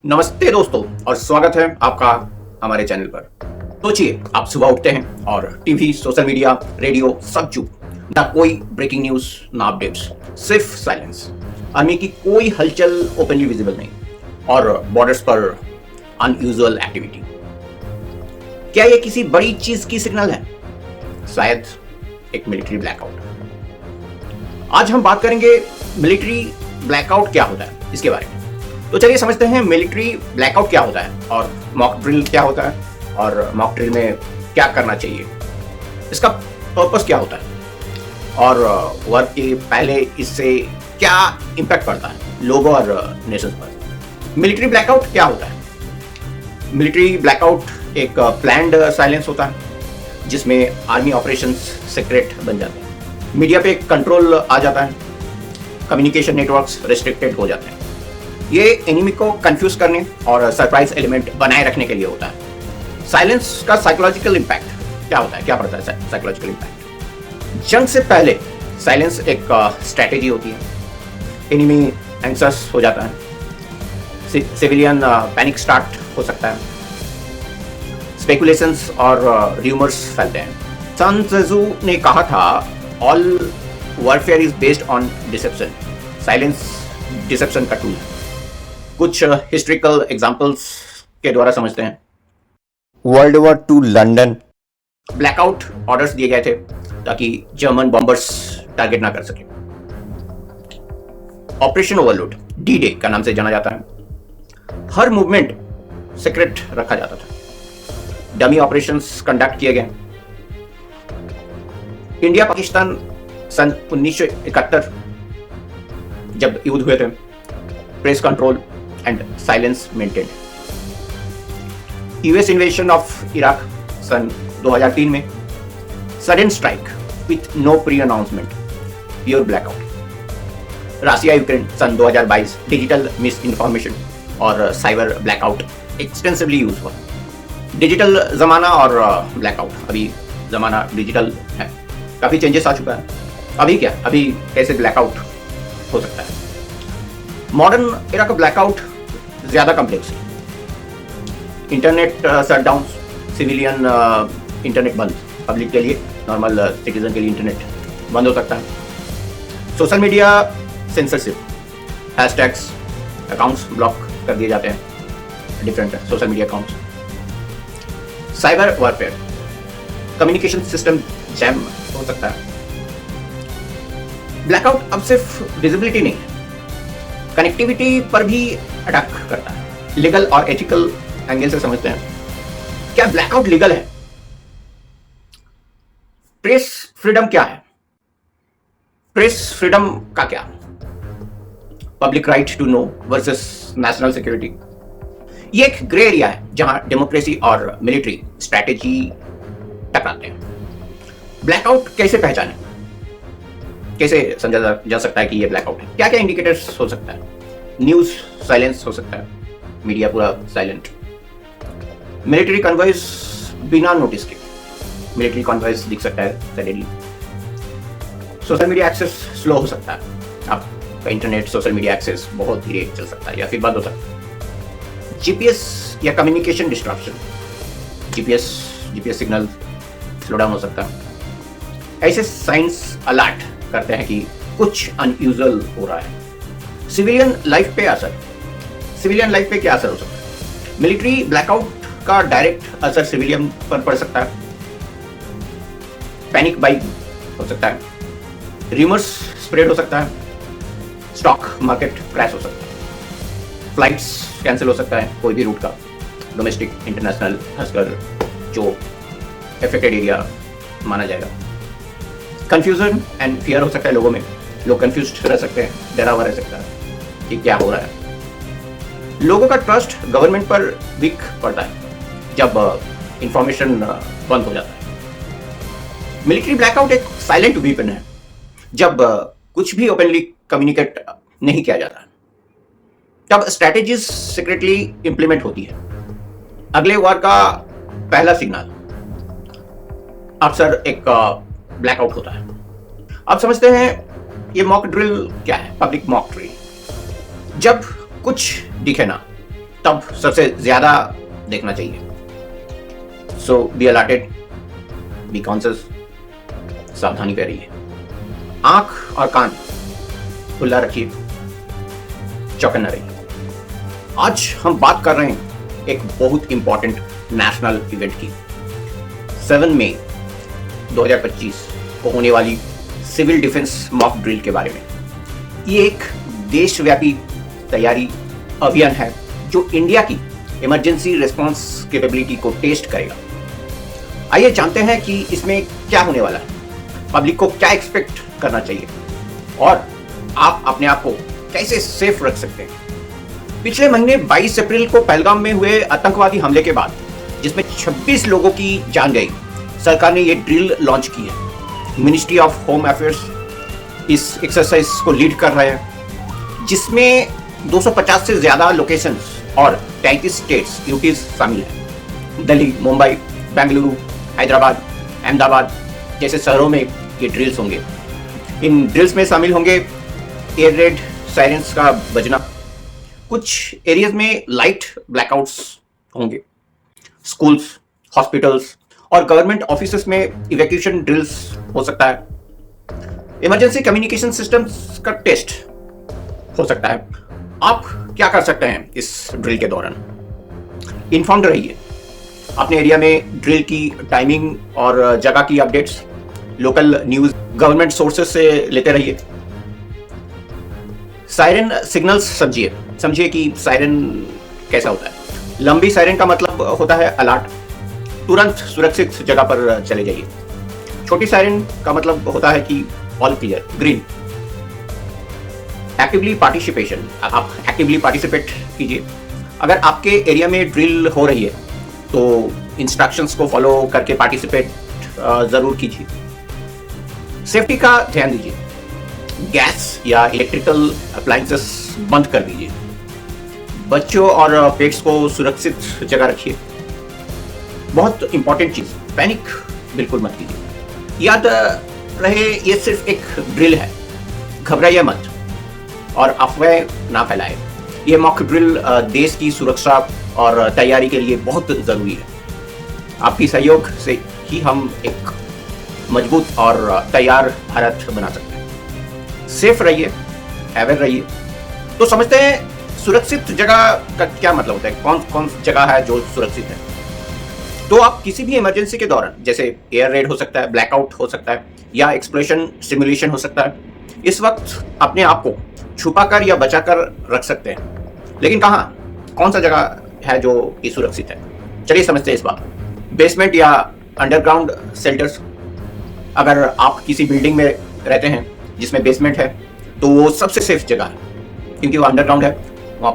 नमस्ते दोस्तों और स्वागत है आपका हमारे चैनल पर। सोचिए आप सुबह उठते हैं और टीवी, सोशल मीडिया, रेडियो सब चुप, ना कोई ब्रेकिंग न्यूज ना अपडेट्स, सिर्फ साइलेंस। आर्मी की कोई हलचल ओपनली विजिबल नहीं और बॉर्डर्स पर अनयूजुअल एक्टिविटी। क्या ये किसी बड़ी चीज की सिग्नल है? शायद एक मिलिट्री ब्लैकआउट। आज हम बात करेंगे मिलिट्री ब्लैकआउट क्या होता है इसके बारे में। तो चलिए समझते हैं मिलिट्री ब्लैकआउट क्या होता है और मॉक ड्रिल क्या होता है और मॉक ड्रिल में क्या करना चाहिए, इसका पर्पस क्या होता है और वर्क के पहले इससे क्या इम्पैक्ट पड़ता है लोगों और नेशंस पर। मिलिट्री ब्लैकआउट क्या होता है? मिलिट्री ब्लैकआउट एक प्लान्ड साइलेंस होता है जिसमें आर्मी ऑपरेशंस सीक्रेट बन जाते हैं, मीडिया पे कंट्रोल आ जाता है, कम्युनिकेशन नेटवर्क्स रिस्ट्रिक्टेड हो जाते हैं। ये एनिमी को कंफ्यूज करने और सरप्राइज एलिमेंट बनाए रखने के लिए होता है। साइलेंस का साइकोलॉजिकल इम्पैक्ट क्या होता है, क्या पड़ता है साइकोलॉजिकल इम्पैक्ट? जंग से पहले साइलेंस एक स्ट्रैटेजी होती है। एनिमी एंग्जियस हो जाता है, सिविलियन पैनिक स्टार्ट हो सकता है, स्पेकुलेशंस और र्यूमर्स फैलते हैं। सन त्ज़ू ने कहा था, all warfare is based on deception. Silence deception का टूल है। कुछ हिस्ट्रिकल एग्जांपल्स के द्वारा समझते हैं। World war two London, blackout orders दिए गए थे ताकि जर्मन बॉम्बर्स टारगेट ना कर सके। ऑपरेशन ओवरलोड, डी डे का नाम से जाना जाता है। हर मूवमेंट सीक्रेट रखा जाता था। डमी ऑपरेशंस कंडक्ट किए गए। इंडिया पाकिस्तान सन 1971 जब युद्ध हुए थे, press control and silence maintain. US invasion of Iraq सन 2003 में, sudden strike with no pre announcement, pure blackout. Russia Ukraine सन 2022, डिजिटल मिस इन्फॉर्मेशन और साइबर ब्लैकआउट एक्सटेंसिवली यूज हुआ। डिजिटल जमाना और ब्लैकआउट, अभी जमाना डिजिटल है, काफी चेंजेस आ चुका है। अभी क्या, अभी कैसे ब्लैकआउट हो सकता है? मॉडर्न एरा का ब्लैकआउट ज्यादा कॉम्प्लेक्स है। इंटरनेट शटडाउन, सिविलियन इंटरनेट बंद, पब्लिक के लिए, नॉर्मल सिटीजन के लिए इंटरनेट बंद हो सकता है। Social media censorship, hashtags, accounts block कर दिए जाते हैं, different social media accounts. Cyber warfare, communication system jam हो सकता है। ब्लैकआउट अब सिर्फ विजिबिलिटी नहीं है, कनेक्टिविटी पर भी अटैक करता है। लीगल और एथिकल एंगल से समझते हैं, क्या ब्लैकआउट लीगल है? प्रेस फ्रीडम क्या है? प्रेस फ्रीडम का क्या? Public right to know versus national security. ये एक ग्रे एरिया है जहां डेमोक्रेसी और मिलिट्री स्ट्रैटेजी टकराते हैं। ब्लैकआउट कैसे पहचाने, कैसे समझा जा सकता है कि ये ब्लैकआउट है? क्या क्या इंडिकेटर्स हो सकता है? न्यूज साइलेंस हो सकता है, मीडिया पूरा साइलेंट। मिलिट्री कन्वॉयज बिना नोटिस के, मिलिट्री कन्वॉयज दिख सकता है suddenly. Social media access slow हो सकता है, आपका इंटरनेट सोशल मीडिया एक्सेस बहुत धीरे चल सकता है या फिर बंद हो सकता है। जीपीएस या communication disruption, GPS signal slow down हो सकता है। ऐसे साइंस अलर्ट करते हैं कि कुछ अनयूजुअल हो रहा है। सिविलियन लाइफ पे असर, सिविलियन लाइफ पे क्या असर हो सकता है? मिलिट्री ब्लैकआउट का डायरेक्ट असर सिविलियन पर पड़ सकता है। पैनिक बाइंग हो सकता है, र्यूमर्स स्प्रेड हो सकता है, स्टॉक मार्केट क्रैश हो सकता है, फ्लाइट्स कैंसिल हो सकता है कोई भी रूट का, डोमेस्टिक इंटरनेशनल, खासकर जो एफेक्टेड एरिया माना जाएगा। कंफ्यूजन एंड फियर हो सकता है लोगों में, लोग कंफ्यूज्ड रह सकते हैं, डरा हुआ रह सकता है कि क्या हो रहा है। लोगों का ट्रस्ट गवर्नमेंट पर वीक पड़ता है जब इंफॉर्मेशन बंद हो जाता है। मिलिट्री ब्लैकआउट एक साइलेंट वीपन है जब कुछ भी ओपनली कम्युनिकेट नहीं किया जाता, तब स्ट्रैटेजीज सीक्रेटली इंप्लीमेंट होती है। अगले वार का पहला सिग्नल अक्सर एक ब्लैकआउट होता है। अब समझते हैं ये मॉक ड्रिल क्या है। पब्लिक मॉक ड्रिल, जब कुछ दिखे ना, तब सबसे ज्यादा देखना चाहिए। सो बी अलर्टेड, बी कॉन्शियस, सावधानी पे रहिए, आंख और कान खुला रखिए, चौकन्ना रहिए। आज हम बात कर रहे हैं एक बहुत इंपॉर्टेंट नेशनल इवेंट की, 7 मई 2025 को होने वाली सिविल डिफेंस मॉक ड्रिल के बारे में। ये एक देशव्यापी तैयारी अभियान है जो इंडिया की इमरजेंसी रिस्पांस कैपेबिलिटी को टेस्ट करेगा। आइए जानते हैं कि इसमें क्या होने वाला है, पब्लिक को क्या एक्सपेक्ट करना चाहिए और आप अपने आप को कैसे सेफ रख सकते हैं। पिछले महीने 22 अप्रैल को पहलगाम में हुए आतंकवादी हमले के बाद, जिसमें 26 लोगों की जान गई, सरकार ने ये ड्रिल लॉन्च की है। मिनिस्ट्री ऑफ होम अफेयर्स इस एक्सरसाइज को लीड कर रहे हैं, जिसमें 250 से ज्यादा लोकेशंस और 33 स्टेट्स यूटीज शामिल हैं। दिल्ली, मुंबई, बेंगलुरु, हैदराबाद, अहमदाबाद जैसे शहरों में ये ड्रिल्स होंगे। इन ड्रिल्स में शामिल होंगे एयर रेड सायरेंस का बजना, कुछ एरियाज में लाइट ब्लैकआउट्स होंगे, स्कूल्स, हॉस्पिटल्स और गवर्नमेंट ऑफिसेस में इवैक्यूएशन ड्रिल्स हो सकता है। इमरजेंसी कम्युनिकेशन सिस्टम्स का टेस्ट हो सकता है। आप क्या कर सकते हैं इस ड्रिल के दौरान? इन्फॉर्म्ड रहिए, अपने एरिया में ड्रिल की टाइमिंग और जगह की updates local news, government sources से लेते रहिए। सायरन सिग्नल्स समझिए कि सायरन कैसा होता है। लंबी सायरन का मतलब होता है अलर्ट, तुरंत सुरक्षित जगह पर चले जाइए। छोटी सायरन का मतलब होता है कि all clear, green. Actively participation, आप एक्टिवली पार्टिसिपेट कीजिए। अगर आपके एरिया में ड्रिल हो रही है तो इंस्ट्रक्शंस को फॉलो करके पार्टिसिपेट जरूर कीजिए। सेफ्टी का ध्यान दीजिए, गैस या इलेक्ट्रिकल अप्लायंसेस बंद कर दीजिए। बच्चों और पेट्स को सुरक्षित जगह रखिए। बहुत इंपॉर्टेंट चीज, पैनिक बिल्कुल मत कीजिए। याद रहे ये सिर्फ एक ड्रिल है, घबराइए मत और अफवाह ना फैलाए। ये मॉक ड्रिल देश की सुरक्षा और तैयारी के लिए बहुत जरूरी है। आपकी सहयोग से ही हम एक मजबूत और तैयार भारत बना सकते हैं। सेफ रहिए, अवेयर रहिए। तो समझते हैं सुरक्षित जगह का क्या मतलब होता है, कौन कौन जगह है जो सुरक्षित है। तो आप किसी भी इमरजेंसी के दौरान, जैसे एयर रेड हो सकता है, ब्लैकआउट हो सकता है या एक्सप्लोजन सिमुलेशन हो सकता है, इस वक्त अपने आप को छुपा कर या बचा कर रख सकते हैं। लेकिन कहाँ, कौन सा जगह है जो कि सुरक्षित है? चलिए समझते हैं इस बात। बेसमेंट या अंडरग्राउंड शेल्टर्स। अगर आप किसी बिल्डिंग में रहते हैं जिसमें बेसमेंट है तो वो सबसे सेफ जगह है, क्योंकि वो अंडरग्राउंड है, वहाँ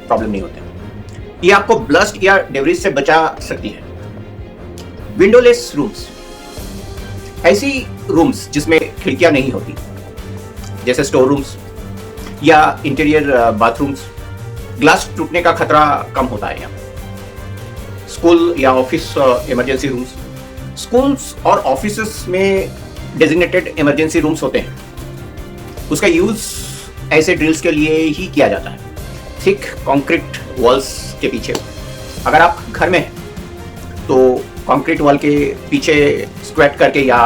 प्रॉब्लम नहीं होते। ये आपको ब्लास्ट या डेब्रिस से बचा सकती है। विंडोलेस रूम्स, ऐसी रूम्स जिसमें खिड़कियां नहीं होती, जैसे स्टोर रूम्स या इंटीरियर बाथरूम्स, ग्लास टूटने का खतरा कम होता है यहाँ। स्कूल या ऑफिस इमरजेंसी रूम्स, स्कूल्स और ऑफिसेस में डेजिग्नेटेड इमरजेंसी रूम्स होते हैं, उसका यूज ऐसे ड्रिल्स के लिए ही किया जाता है। थिक कंक्रीट वॉल्स के पीछे, अगर आप घर में हैं तो कंक्रीट वॉल के पीछे स्क्वेट करके या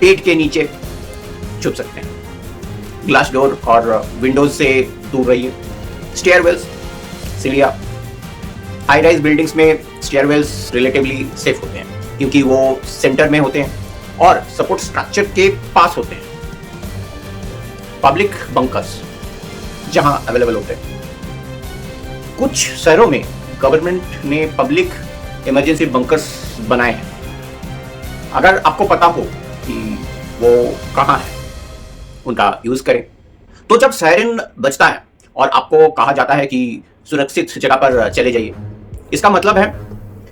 पेट के नीचे छुप सकते हैं। ग्लास डोर और विंडोज से दूर रहिए। स्टेयरवेल्स, सीढ़ियाँ, हाई राइज बिल्डिंग्स में स्टेयरवेल्स रिलेटिवली सेफ होते हैं क्योंकि वो सेंटर में होते हैं और सपोर्ट स्ट्रक्चर के पास होते हैं। पब्लिक बंकर्स जहां अवेलेबल होते हैं, कुछ शहरों में गवर्नमेंट ने पब्लिक इमरजेंसी बंकर्स बनाए हैं। अगर आपको पता हो कि वो कहाँ है, उनका यूज करें। तो जब सायरन बजता है और आपको कहा जाता है कि सुरक्षित जगह पर चले जाइए, इसका मतलब है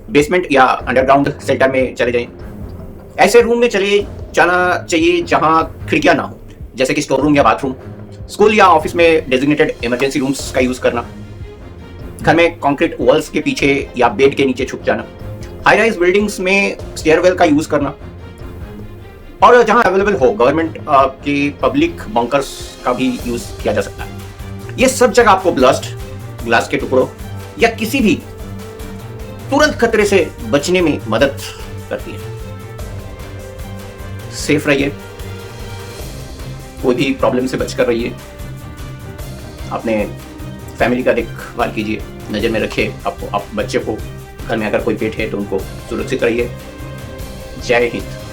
बेसमेंट या अंडरग्राउंड शेल्टर में चले जाइए। ऐसे रूम में चले जाना चाहिए जहां खिड़कियां ना हो, जैसे कि स्टोर रूम या बाथरूम। स्कूल या ऑफिस में डेजिग्नेटेड इमरजेंसी रूम्स का यूज करना। घर में कंक्रीट वॉल्स के पीछे या बेड के नीचे छुप जाना। हाई राइज बिल्डिंग्स में स्टेयरवेल का यूज करना। और जहां अवेलेबल हो गवर्नमेंट के पब्लिक बंकर्स का भी यूज किया जा सकता है। ये सब जगह आपको ब्लास्ट, ग्लास के टुकड़ों या किसी भी तुरंत खतरे से बचने में मदद करती है। सेफ रहिए, कोई भी प्रॉब्लम से बचकर रहिए, अपने फैमिली का देखभाल कीजिए, नज़र में रखिए आप बच्चे को, घर में अगर कोई पेट है तो उनको सुरक्षित रहिए। जय हिंद।